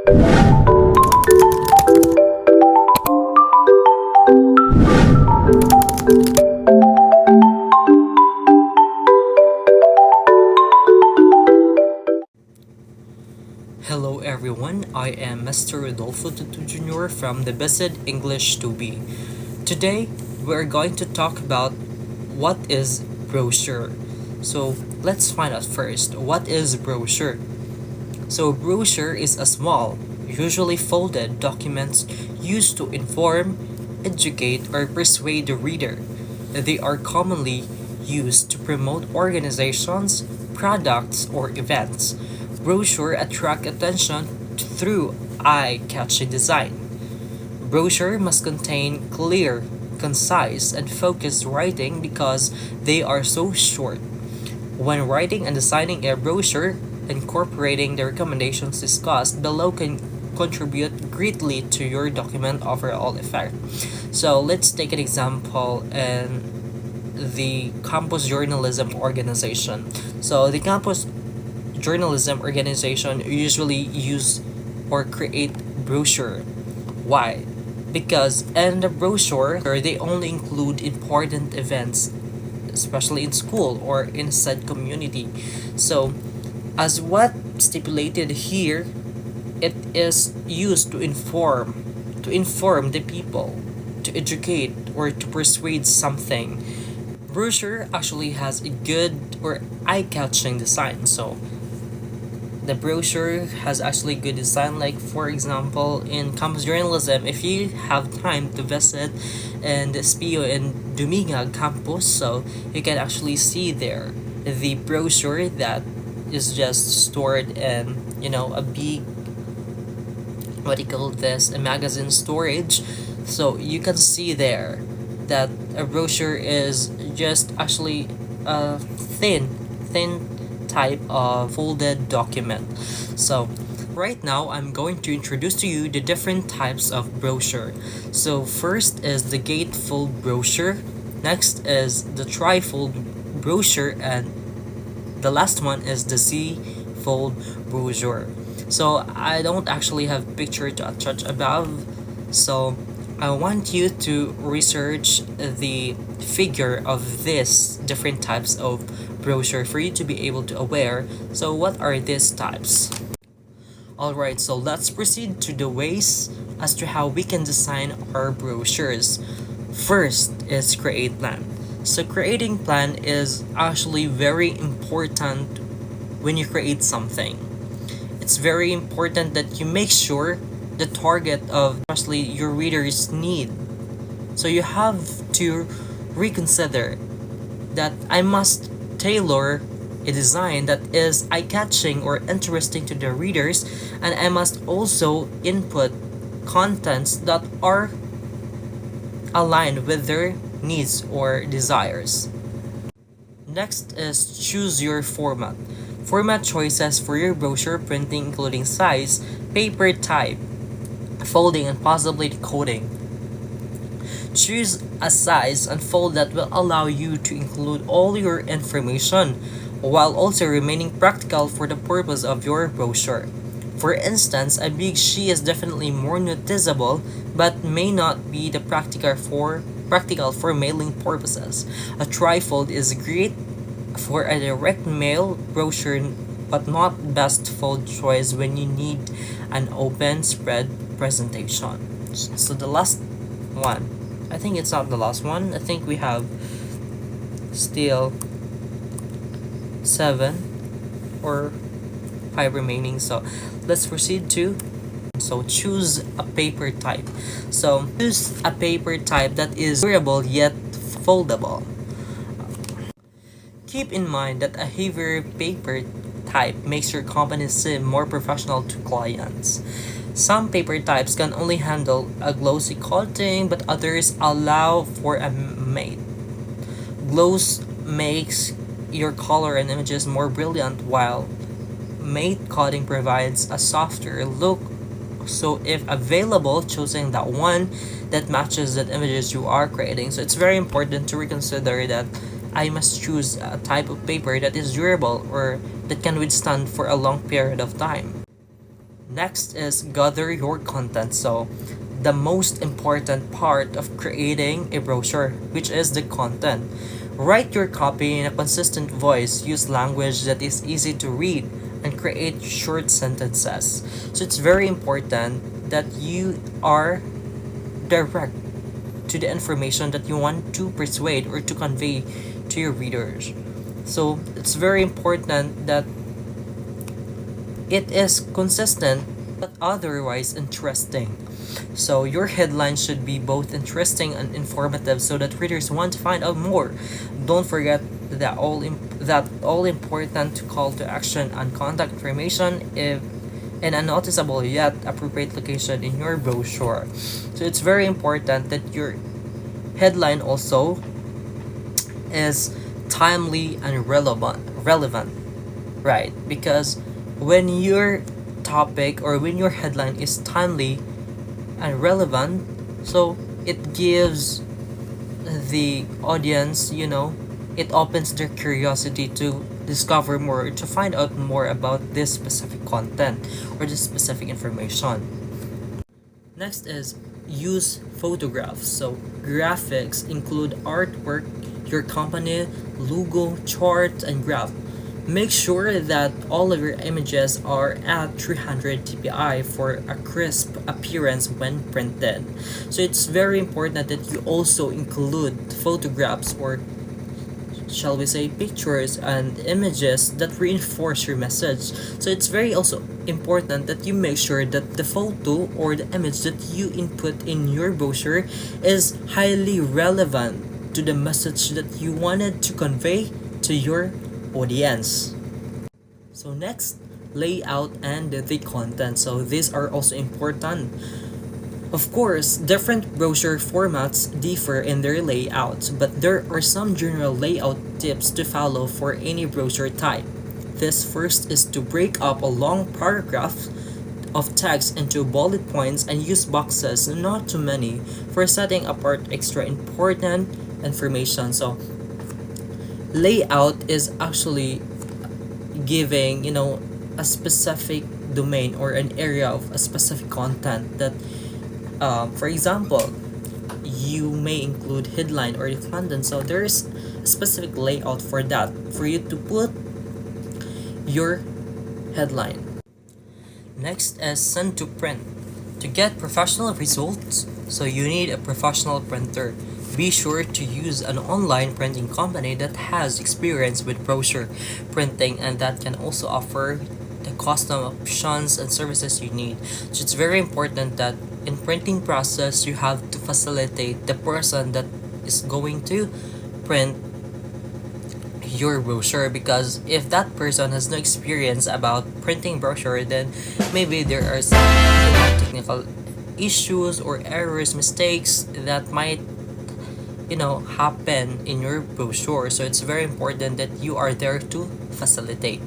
Hello everyone, I am Mr. Rodolfo Tutu Jr. from the Visit English 2B. Today, we're going to talk about what is brochure. So, let's find out first, what is brochure? So, brochure is a small, usually folded document used to inform, educate, or persuade the reader. They are commonly used to promote organizations, products, or events. Brochure attract attention through eye-catching design. Brochure must contain clear, concise, and focused writing because they are so short. When writing and designing a brochure, incorporating the recommendations discussed below can contribute greatly to your document overall effect. So let's take an example in the campus journalism organization. So the campus journalism organization usually use or create brochure. Why? Because in the brochure they only include important events, especially in school or in said community. So as what stipulated here, it is used to inform the people, to educate or to persuade something. Brochure actually has a good or eye-catching design. So the brochure has actually good design, like for example in campus journalism, if you have time to visit in the SPO in Dumiga campus, so you can actually see there the brochure that is just stored in a big, what do you call this, a magazine storage. So you can see there that a brochure is just actually a thin type of folded document. So right now I'm going to introduce to you the different types of brochure. So first is the gatefold brochure, next is the trifold brochure, and the last one is the Z-fold brochure. So I don't actually have picture to attach above, so I want you to research the figure of these different types of brochure for you to be able to aware. So what are these types? Alright, so let's proceed to the ways as to how we can design our brochures. First is create plan. So creating plan is actually very important when you create something. It's very important that you make sure the target of especially your readers need. So you have to reconsider that I must tailor a design that is eye-catching or interesting to the readers, and I must also input contents that are aligned with their needs or desires. Next is choose your format. Format choices for your brochure printing including size, paper type, folding, and possibly decoding. Choose a size and fold that will allow you to include all your information while also remaining practical for the purpose of your brochure. For instance, a big sheet is definitely more noticeable but may not be the practical for mailing purposes. A trifold is great for a direct mail brochure but not best fold choice when you need an open spread presentation. So the last one, I think it's not the last one. I think we have still 7 or 5 remaining. So let's proceed to choose a paper type. So choose a paper type that is durable yet foldable. Keep in mind that a heavier paper type makes your company seem more professional to clients. Some paper types can only handle a glossy coating, but others allow for a matte. Gloss makes your color and images more brilliant, while matte coating provides a softer look. So if available, choosing that one that matches that images you are creating. So it's very important to reconsider that I must choose a type of paper that is durable or that can withstand for a long period of time. Next is gather your content. So, the most important part of creating a brochure, which is the content. Write your copy in a consistent voice, use language that is easy to read, and create short sentences. So, it's very important that you are direct to the information that you want to persuade or to convey to your readers. So, it's very important that it is consistent but otherwise interesting. So your headline should be both interesting and informative so that readers want to find out more. Don't forget that all important call to action and contact information if in a noticeable yet appropriate location in your brochure. So it's very important that your headline also is timely and relevant, right? Because when your topic or when your headline is timely and relevant, so it gives the audience, it opens their curiosity to discover more, to find out more about this specific content or this specific information. Next is use photographs. So graphics include artwork, your company, logo, chart, and graph. Make sure that all of your images are at 300 dpi for a crisp appearance when printed. So it's very important that you also include photographs, or shall we say pictures and images that reinforce your message. So it's very also important that you make sure that the photo or the image that you input in your brochure is highly relevant to the message that you wanted to convey to your audience. So next, layout and the content. So these are also important. Of course, different brochure formats differ in their layout, but there are some general layout tips to follow for any brochure type. This first is to break up a long paragraph of text into bullet points and use boxes, not too many, for setting apart extra important information. So layout is actually giving a specific domain or an area of a specific content that for example, you may include headline or the content, so there's a specific layout for that for you to put your headline. Next is send to print. To get professional results, so you need a professional printer. Be sure to use an online printing company that has experience with brochure printing and that can also offer the custom options and services you need. So it's very important that in printing process you have to facilitate the person that is going to print your brochure, because if that person has no experience about printing brochure, then maybe there are some technical issues or errors, mistakes that might happen in your brochure. So it's very important that you are there to facilitate.